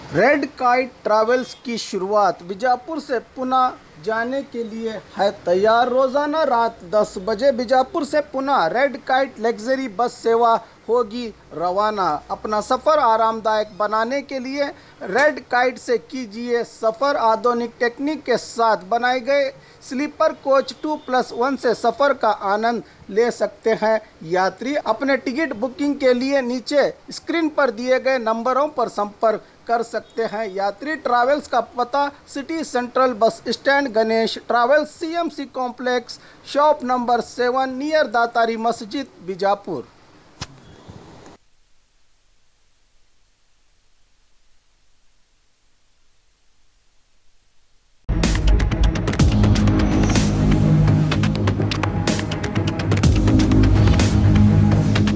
Red kite travels की शुरुआत बीजापुर से पुणे जाने के लिए है तैयार। रोजाना रात 10 बजे बीजापुर से Pune red kite luxury bus सेवा होगी रवाना। अपना सफ़र आरामदायक बनाने के लिए रेड काइट से कीजिए सफ़र। आधुनिक टेक्निक के साथ बनाए गए स्लीपर कोच 2+1 से सफ़र का आनंद ले सकते हैं। यात्री अपने टिकट बुकिंग के लिए नीचे स्क्रीन पर दिए गए नंबरों पर संपर्क कर सकते हैं। यात्री ट्रैवल्स का पता city central bus stand, Ganesh travels, CMC complex, shop number 7 near Datari Masjid, Bijapur.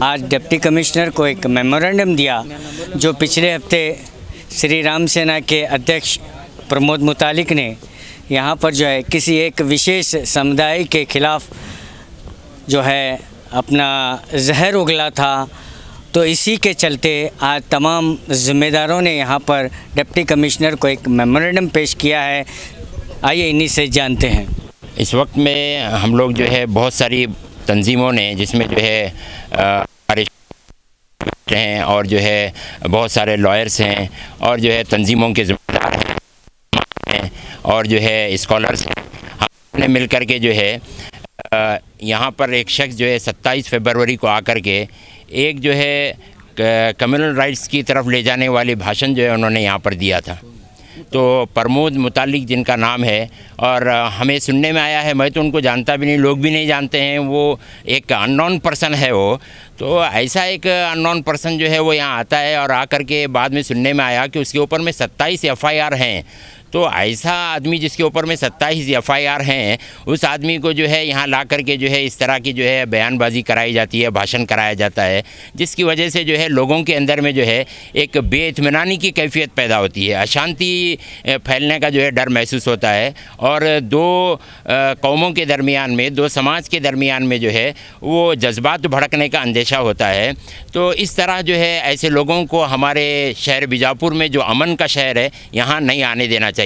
आज डिप्टी कमिश्नर को एक मेमोरेंडम दिया जो पिछले हफ्ते श्री राम सेना के अध्यक्ष प्रमोद मुतालिक ने यहाँ पर जो है किसी एक विशेष समुदाय के खिलाफ जो है अपना जहर उगला था। तो इसी के चलते आज तमाम ज़िम्मेदारों ने यहाँ पर डिप्टी कमिश्नर को एक मेमोरेंडम पेश किया है। आइए इन्हीं से जानते हैं। इस वक्त में हम लोग जो है बहुत सारी तंजीमों ने, जिसमें जो है हैं और जो है बहुत सारे लॉयर्स हैं और जो है तंजीमों के ज़िम्मेदार हैं और जो है स्कॉलर्स हैं, हमने मिल कर के जो है यहाँ पर एक शख्स जो है 27 फरवरी को आकर के एक जो है कम्युनल राइट्स की तरफ ले जाने वाली भाषण जो है उन्होंने यहाँ पर दिया था। तो प्रमोद मुतालिक जिनका नाम है, और हमें सुनने में आया है, मैं तो उनको जानता भी नहीं, लोग भी नहीं जानते हैं, वो एक अननोन पर्सन है वो। तो ऐसा एक अननोन पर्सन जो है वो यहाँ आता है और आकर के बाद में सुनने में आया कि उसके ऊपर में 27 FIR हैं। तो ऐसा आदमी जिसके ऊपर में 27 FIR हैं, उस आदमी को जो है यहाँ ला कर के जो है इस तरह की जो है बयानबाजी कराई जाती है, भाषण कराया जाता है, जिसकी वजह से जो है लोगों के अंदर में जो है एक बेइत्मीनानी की कैफियत पैदा होती है, अशांति फैलने का जो है डर महसूस होता है और दो कौमों के दरमियान में, दो समाज के दरमियान में जो है वो जज्बात भड़कने का अंदेशा होता है। तो इस तरह जो है ऐसे लोगों को हमारे शहर बीजापुर में, जो अमन का शहर है, यहाँ नहीं आने देना चाहिए।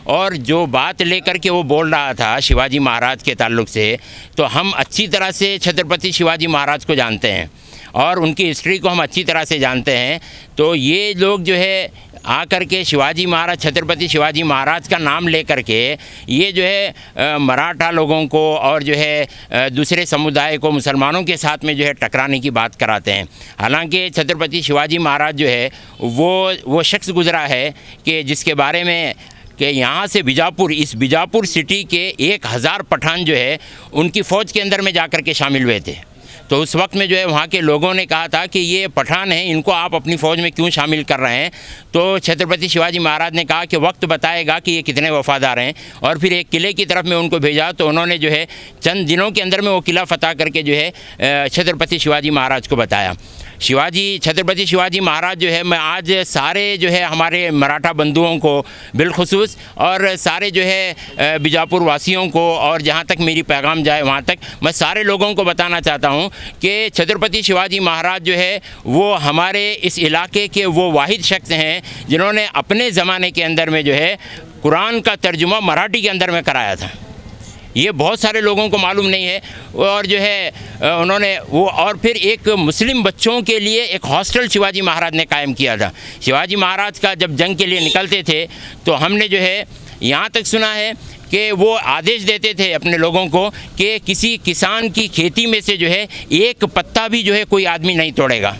और जो बात लेकर के वो बोल रहा था शिवाजी महाराज के ताल्लुक़ से, तो हम अच्छी तरह से छत्रपति शिवाजी महाराज को जानते हैं और उनकी हिस्ट्री को हम अच्छी तरह से जानते हैं। तो ये लोग जो है आकर के शिवाजी महाराज, छत्रपति शिवाजी महाराज का नाम लेकर के ये जो है मराठा लोगों को और जो है दूसरे समुदाय को, मुसलमानों के साथ में जो है टकराने की बात कराते हैं। हालांकि छत्रपति शिवाजी महाराज जो है वो शख्स गुजरा है कि जिसके बारे में कि यहाँ से बीजापुर, इस बीजापुर सिटी के 1000 पठान जो है उनकी फ़ौज के अंदर में जाकर के शामिल हुए थे। तो उस वक्त में जो है वहाँ के लोगों ने कहा था कि ये पठान हैं, इनको आप अपनी फ़ौज में क्यों शामिल कर रहे हैं। तो छत्रपति शिवाजी महाराज ने कहा कि वक्त बताएगा कि ये कितने वफ़ादार हैं, और फिर एक किले की तरफ में उनको भेजा। तो उन्होंने जो है चंद दिनों के अंदर में वो किला फतह करके जो है छत्रपति शिवाजी महाराज को बताया। छत्रपति शिवाजी महाराज जो है, मैं आज सारे जो है हमारे मराठा बंधुओं को बिलखुसूस और सारे जो है बीजापुर वासियों को, और जहाँ तक मेरी पैगाम जाए वहाँ तक मैं सारे लोगों को बताना चाहता हूँ कि छत्रपति शिवाजी महाराज जो है वो हमारे इस इलाके के वो वाहिद शख्स हैं जिन्होंने अपने ज़माने के अंदर में जो है कुरान का तर्जुमा मराठी के अंदर में कराया था। ये बहुत सारे लोगों को मालूम नहीं है। और जो है उन्होंने वो, और फिर एक मुस्लिम बच्चों के लिए एक हॉस्टल शिवाजी महाराज ने कायम किया था। शिवाजी महाराज का जब जंग के लिए निकलते थे तो हमने जो है यहाँ तक सुना है कि वो आदेश देते थे अपने लोगों को कि किसी किसान की खेती में से जो है एक पत्ता भी जो है कोई आदमी नहीं तोड़ेगा।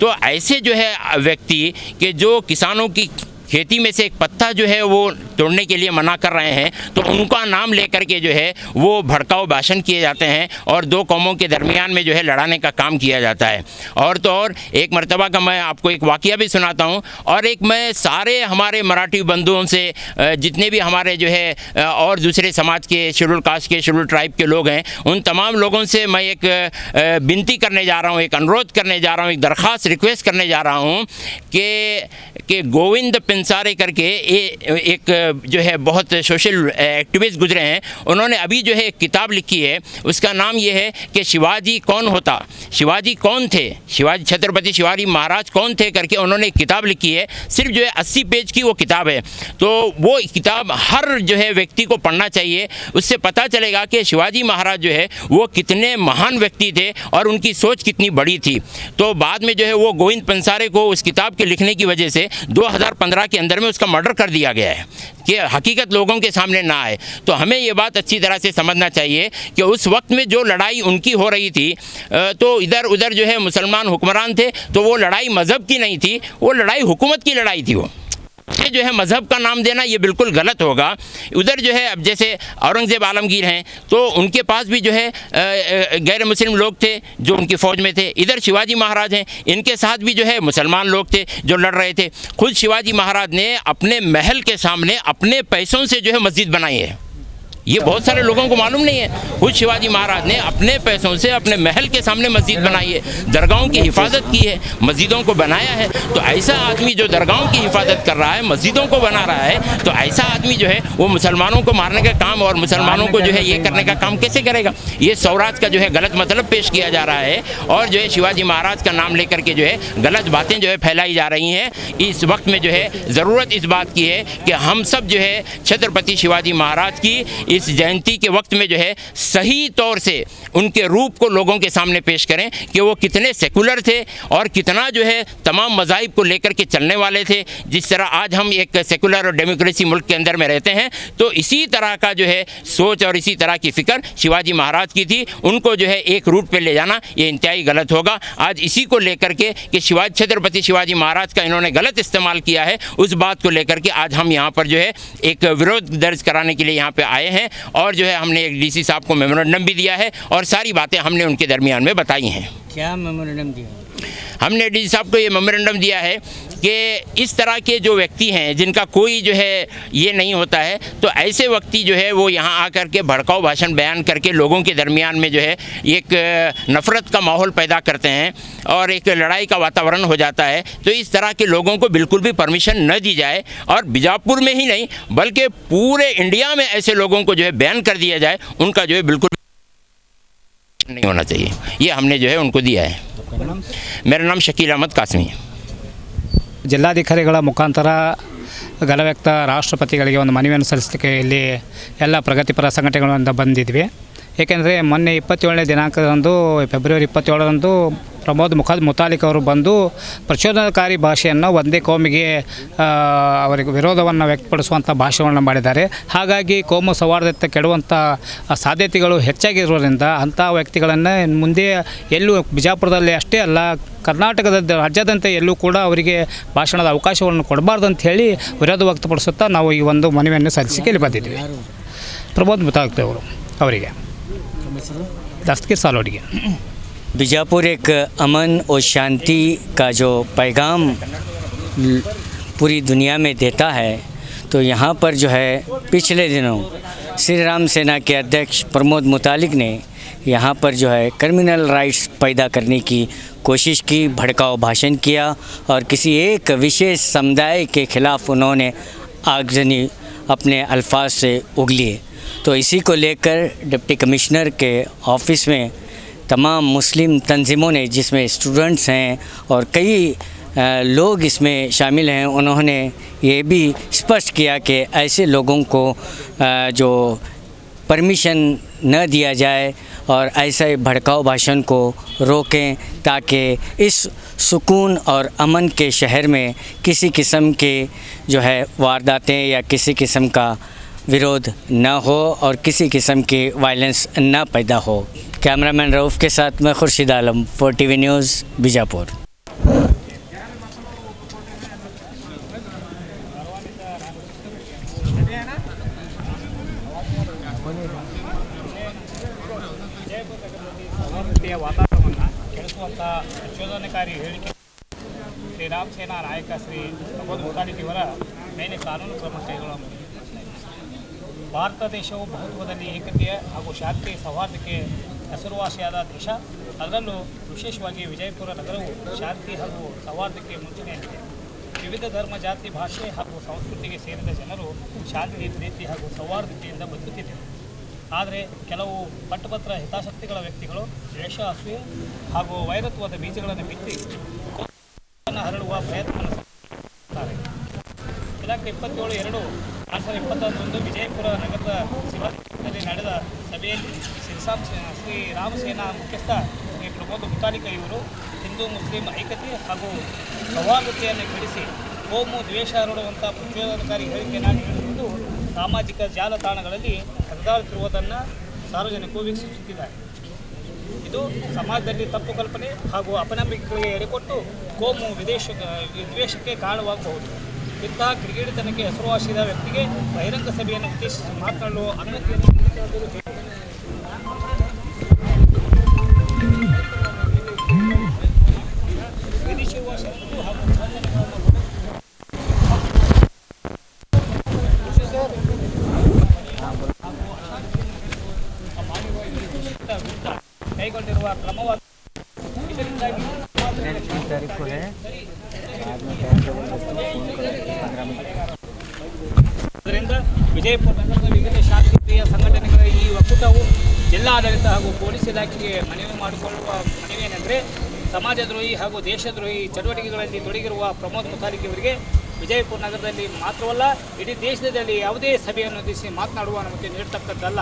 तो ऐसे जो है व्यक्ति कि जो किसानों की खेती में से एक पत्ता जो है वो तोड़ने के लिए मना कर रहे हैं, तो उनका नाम लेकर के जो है वो भड़काऊ भाषण किए जाते हैं और दो कौमों के दरमियान में जो है लड़ाने का काम किया जाता है। और तो और एक मर्तबा का मैं आपको एक वाक़या भी सुनाता हूँ, और एक मैं सारे हमारे मराठी बंधुओं से, जितने भी हमारे जो है और दूसरे समाज के, शेड्यूल कास्ट के, शेड्यूल ट्राइब के लोग हैं, उन तमाम लोगों से मैं एक विनती करने जा रहा हूँ, एक अनुरोध करने जा रहा हूँ, एक दरख्वास्त रिक्वेस्ट करने जा रहा हूँ कि गोविंद पिंसारे करके एक जो है बहुत सोशल एक्टिविस्ट गुजरे हैं, उन्होंने अभी जो है एक किताब लिखी है, उसका नाम ये है कि शिवाजी कौन होता, शिवाजी कौन थे, शिवाजी छत्रपति शिवाजी महाराज कौन थे करके उन्होंने एक किताब लिखी है। सिर्फ जो है 80 पेज की वो किताब है। तो वो किताब हर जो है व्यक्ति को पढ़ना चाहिए। उससे पता चलेगा कि शिवाजी महाराज जो है वो कितने महान व्यक्ति थे और उनकी सोच कितनी बड़ी थी। तो बाद में जो है वो गोविंद पंसारे को उस किताब के लिखने की वजह से 2015 के अंदर में उसका मर्डर कर दिया गया है कि हकीकत लोगों के सामने ना आए। तो हमें ये बात अच्छी तरह से समझना चाहिए कि उस वक्त में जो लड़ाई उनकी हो रही थी, तो इधर उधर जो है मुसलमान हुक्मरान थे, तो वो लड़ाई मज़हब की नहीं थी, वो लड़ाई हुकूमत की लड़ाई थी। वो ये जो है मज़हब का नाम देना ये बिल्कुल गलत होगा। उधर जो है अब जैसे औरंगज़ेब आलमगीर हैं, तो उनके पास भी जो है गैर मुस्लिम लोग थे जो उनकी फ़ौज में थे। इधर शिवाजी महाराज हैं, इनके साथ भी जो है मुसलमान लोग थे जो लड़ रहे थे। खुद शिवाजी महाराज ने अपने महल के सामने अपने पैसों से जो है मस्जिद बनाई है। ये बहुत सारे लोगों को मालूम नहीं है। खुद शिवाजी महाराज ने अपने पैसों से अपने महल के सामने मस्जिद बनाई है, दरगाहों की हिफाजत की है, मस्जिदों को बनाया है। तो ऐसा आदमी जो दरगाहों की हिफाजत कर रहा है, मस्जिदों को बना रहा है, तो ऐसा आदमी जो है वो मुसलमानों को मारने का काम और मुसलमानों को जो है ये करने का काम कैसे करेगा? ये स्वराज का जो है गलत मतलब पेश किया जा रहा है और जो है शिवाजी महाराज का नाम लेकर के जो है गलत बातें जो है फैलाई जा रही हैं। इस वक्त में जो है ज़रूरत इस बात की है कि हम सब जो है छत्रपति शिवाजी महाराज की इस जयंती के वक्त में जो है सही तौर से उनके रूप को लोगों के सामने पेश करें कि वो कितने सेकुलर थे और कितना जो है तमाम मज़ाहिब को लेकर के चलने वाले थे। जिस तरह आज हम एक सेकुलर और डेमोक्रेसी मुल्क के अंदर में रहते हैं, तो इसी तरह का जो है सोच और इसी तरह की फ़िक्र शिवाजी महाराज की थी। उनको जो है एक रूट पर ले जाना ये इंतहाई गलत होगा। आज इसी को लेकर के कि छत्रपति शिवाजी महाराज का इन्होंने गलत इस्तेमाल किया है, उस बात को लेकर के आज हम यहाँ पर जो है एक विरोध दर्ज कराने के लिए यहाँ पर आए हैं और जो है हमने एक डीसी साहब को मेमोरेंडम भी दिया है और सारी बातें हमने उनके दरमियान में बताई हैं। क्या मेमोरेंडम दिया? हमने डीसी साहब को ये मेमोरेंडम दिया है कि इस तरह के जो व्यक्ति हैं जिनका कोई जो है ये नहीं होता है, तो ऐसे व्यक्ति जो है वो यहाँ आकर के भड़काऊ भाषण बयान करके लोगों के दरमियान में जो है एक नफ़रत का माहौल पैदा करते हैं और एक लड़ाई का वातावरण हो जाता है। तो इस तरह के लोगों को बिल्कुल भी परमिशन न दी जाए और बीजापुर में ही नहीं बल्कि पूरे इंडिया में ऐसे लोगों को जो है बैन कर दिया जाए। उनका जो है बिल्कुल नहीं होना चाहिए। ये हमने जो है उनको दिया है। मेरा नाम शकील अहमद कासमी है। ಜಿಲ್ಲಾಧಿಕಾರಿಗಳ ಮುಖಾಂತರ ಗಲವ್ಯಕ್ತ ರಾಷ್ಟ್ರಪತಿಗಳಿಗೆ ಒಂದು ಮನವಿಯನ್ನು ಸಲ್ಲಿಸಲಿಕ್ಕೆ ಇಲ್ಲಿ ಎಲ್ಲ ಪ್ರಗತಿಪರ ಸಂಘಟನೆಗಳಿಂದ ಬಂದಿದ್ವಿ. ಏಕೆಂದರೆ ಮೊನ್ನೆ 27ನೇ ದಿನಾಂಕದಂದು ಫೆಬ್ರವರಿ 27ರಂದು ಪ್ರಮೋದ್ ಮುತಾಲಿಕ್ ಅವರು ಬಂದು ಪ್ರಚೋದನಕಾರಿ ಭಾಷೆಯನ್ನು ಒಂದೇ ಕೋಮಿಗೆ ಅವರಿಗೆ ವಿರೋಧವನ್ನು ವ್ಯಕ್ತಪಡಿಸುವಂಥ ಭಾಷಣವನ್ನು ಮಾಡಿದ್ದಾರೆ. ಹಾಗಾಗಿ ಕೋಮು ಸೌಹಾರ್ದತೆ ಕೆಡುವಂಥ ಸಾಧ್ಯತೆಗಳು ಹೆಚ್ಚಾಗಿರೋದ್ರಿಂದ ಅಂಥ ವ್ಯಕ್ತಿಗಳನ್ನು ಮುಂದೆ ಎಲ್ಲೂ ಬಿಜಾಪುರದಲ್ಲಿ ಅಷ್ಟೇ ಅಲ್ಲ ಕರ್ನಾಟಕದ ರಾಜ್ಯಾದ್ಯಂತ ಎಲ್ಲೂ ಕೂಡ ಅವರಿಗೆ ಭಾಷಣದ ಅವಕಾಶವನ್ನು ಕೊಡಬಾರ್ದು ಅಂತ ಹೇಳಿ ವಿರೋಧ ವ್ಯಕ್ತಪಡಿಸುತ್ತಾ ನಾವು ಈ ಒಂದು ಮನವಿಯನ್ನು ಸಲ್ಲಿಸಲಿಕ್ಕೆ ಇಲ್ಲಿ ಬಂದಿದ್ವಿ. ಪ್ರಮೋದ್ ಮುತಾಲಿಕ್ ಅವರು ಅವರಿಗೆ दस्तगीर सालोडिया। बीजापुर एक अमन और शांति का जो पैगाम पूरी दुनिया में देता है, तो यहाँ पर जो है पिछले दिनों श्री राम सेना के अध्यक्ष प्रमोद मुतालिक ने यहाँ पर जो है क्रिमिनल राइट्स पैदा करने की कोशिश की, भड़काऊ भाषण किया और किसी एक विशेष समुदाय के खिलाफ उन्होंने आगजनी अपने अल्फाज से उगली। तो इसी को लेकर डिप्टी कमिश्नर के ऑफिस में तमाम मुस्लिम तंजीमों ने, जिसमें स्टूडेंट्स हैं और कई लोग इसमें शामिल हैं, उन्होंने ये भी स्पष्ट किया कि ऐसे लोगों को जो परमिशन न दिया जाए और ऐसे भड़काऊ भाषण को रोकें ताकि इस सुकून और अमन के शहर में किसी किस्म के जो है वारदातें या किसी किस्म का विरोध न हो और किसी किस्म की वायलेंस न पैदा हो। कैमरामैन रऊफ़ के साथ मैं खुर्शीद आलम, 4TV न्यूज़, बीजापुर। ವಾತಾವರಣವನ್ನು ಕೆಡಿಸುವಂಥ ಪ್ರಚೋದನಕಾರಿ ಹೇಳಿಕೆ ಶ್ರೀ ರಾಮ್ ಸೇನಾ ನಾಯಕ ಶ್ರೀ ಪ್ರಮೋದ್ ಮುತಾಲಿಕ್ ಇವರ ಮೇಲೆ ಕಾನೂನು ಕ್ರಮ ಕೈಗೊಳ್ಳಲಾಗಿದೆ. ಭಾರತ ದೇಶವು ಬಹುತ್ವದಲ್ಲಿ ಏಕತೆಯ ಹಾಗೂ ಶಾಂತಿ ಸೌಹಾರ್ದಕ್ಕೆ ಹೆಸರುವಾಸಿಯಾದ ದೇಶ. ಅದರಲ್ಲೂ ವಿಶೇಷವಾಗಿ ವಿಜಯಪುರ ನಗರವು ಶಾಂತಿ ಹಾಗೂ ಸೌಹಾರ್ದಕ್ಕೆ ಮುಂಚೂಣಿಯಾಗಿದೆ. ವಿವಿಧ ಧರ್ಮ ಜಾತಿ ಭಾಷೆ ಹಾಗೂ ಸಂಸ್ಕೃತಿಗೆ ಸೇರಿದ ಜನರು ಶಾಂತಿ ಪ್ರೀತಿ ಹಾಗೂ ಸೌಹಾರ್ದತೆಯಿಂದ ಬದುಕುತ್ತಿದ್ದರು. ಆದರೆ ಕೆಲವು ಪಟ್ಟಭದ್ರ ಹಿತಾಸಕ್ತಿಗಳ ವ್ಯಕ್ತಿಗಳು ದ್ವೇಷ, ಅಸೂಯೆ ಹಾಗೂ ವೈರತ್ವದ ಬೀಜಗಳನ್ನು ಬಿತ್ತಿ ಹರಡುವ ಪ್ರಯತ್ನವನ್ನು ಮಾಡುತ್ತಾರೆ. ದಿನಾಂಕ 27/2/2021 ವಿಜಯಪುರ ನಗರದ ಶಿವಾಜಿಯಲ್ಲಿ ನಡೆದ ಸಭೆಯಲ್ಲಿ ಶ್ರೀರಾಮಸೇನಾ ಮುಖ್ಯಸ್ಥ ಶ್ರೀ ಪ್ರಮೋದ್ ಮುತಾಲಿಕ ಇವರು ಹಿಂದೂ ಮುಸ್ಲಿಂ ಐಕ್ಯತೆ ಹಾಗೂ ಸೌಹಾರ್ದತೆಯನ್ನು ಕೆಡಿಸಿ ಕೋಮು ದ್ವೇಷ ಹರಡುವಂಥ ಪ್ರಚೋದನಕಾರಿ ಹೇಳಿಕೆಯನ್ನು ನೀಡುವುದು ಸಾಮಾಜಿಕ ಜಾಲತಾಣಗಳಲ್ಲಿ ಹರಿದಾಡುತ್ತಿರುವುದನ್ನು ಸಾರ್ವಜನಿಕರು ವೀಕ್ಷಿಸುತ್ತಿದ್ದಾರೆ. ಇದು ಸಮಾಜದಲ್ಲಿ ತಪ್ಪು ಕಲ್ಪನೆ ಹಾಗೂ ಅಪನಂಬಿಕೆಗಳಿಗೆ ಎಡೆಕೊಟ್ಟು ಕೋಮು ದ್ವೇಷಕ್ಕೆ ಕಾರಣವಾಗಬಹುದು. ಇಂತಹ ಕಿಡಿಗೇಡಿತನಕ್ಕೆ ಹೆಸರುವಾಸಿದ ವ್ಯಕ್ತಿಗೆ ಬಹಿರಂಗ ಸಭೆಯನ್ನು ಉದ್ದೇಶಿಸಿ ಮಾತನಾಡಲು ಅನುಮತಿಯನ್ನು ವಿಧಿಸಿರುವ ಷರತ್ತು ಹಾಗೂ ಕೈಗೊಂಡಿರುವ ಕ್ರಮವಾದ ಇದರಿಂದಾಗಿ ಅದರಿಂದ ವಿಜಯಪುರ ನಗರದ ವಿವಿಧ ಶಾಂತಿಪ್ರಿಯ ಸಂಘಟನೆಗಳ ಈ ಒಕ್ಕೂಟವು ಜಿಲ್ಲಾಡಳಿತ ಹಾಗೂ ಪೊಲೀಸ್ ಇಲಾಖೆಗೆ ಮನವಿ ಮಾಡಿಕೊಳ್ಳುವ ಮನವಿಯೇನೆಂದರೆ ಸಮಾಜದ್ರೋಹಿ ಹಾಗೂ ದೇಶದ್ರೋಹಿ ಚಟುವಟಿಕೆಗಳಲ್ಲಿ ತೊಡಗಿರುವ ಪ್ರಮೋದ್ ಮುತಾಲಿಕ್ ಇವರಿಗೆ ವಿಜಯಪುರ ನಗರದಲ್ಲಿ ಮಾತ್ರವಲ್ಲ ಇಡೀ ದೇಶದಲ್ಲಿ ಯಾವುದೇ ಸಭೆಯನ್ನು ಉದ್ದೇಶಿಸಿ ಮಾತನಾಡುವ ಅನುಮತಿ ನೀಡತಕ್ಕದ್ದಲ್ಲ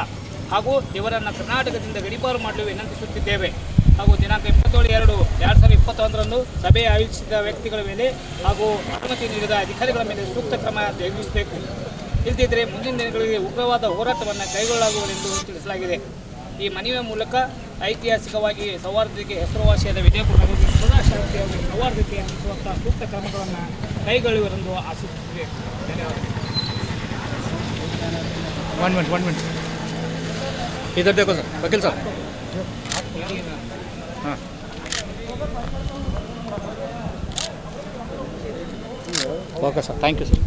ಹಾಗೂ ಇವರನ್ನು ಕರ್ನಾಟಕದಿಂದ ಗಡೀಪಾರು ಮಾಡಲು ವಿನಂತಿಸುತ್ತಿದ್ದೇವೆ. ಹಾಗೂ ದಿನಾಂಕ 27/2/2021 ಸಭೆ ಆಯೋಜಿಸಿದ ವ್ಯಕ್ತಿಗಳ ಮೇಲೆ ಹಾಗೂ ಅನುಮತಿ ನೀಡಿದ ಅಧಿಕಾರಿಗಳ ಮೇಲೆ ಸೂಕ್ತ ಕ್ರಮ ಜರುಗಿಸಬೇಕು. ಇಲ್ಲದಿದ್ದರೆ ಮುಂದಿನ ದಿನಗಳಲ್ಲಿ ಉಗ್ರವಾದ ಹೋರಾಟವನ್ನು ಕೈಗೊಳ್ಳಲಾಗುವುದೆಂದು ತಿಳಿಸಲಾಗಿದೆ. ಈ ಮನವಿಯ ಮೂಲಕ ಐತಿಹಾಸಿಕವಾಗಿ ಸೌಹಾರ್ದತೆಗೆ ಹೆಸರುವಾಸಿಯಾದ ವಿಜಯಪುರ ನಗರದಲ್ಲಿ ಸದಾ ಶಾಂತಿ ಹಾಗೂ ಸೌಹಾರ್ದತೆ ಅನ್ನಿಸುವಂಥ ಸೂಕ್ತ ಕ್ರಮಗಳನ್ನು ಕೈಗೊಳ್ಳುವರೆಂದು ಆಶಿಸುತ್ತಿದೆ. ಧನ್ಯವಾದಗಳು. 1 मिनट इधर देखो सर, वकील साहब. हाँ okay sir, thank you sir.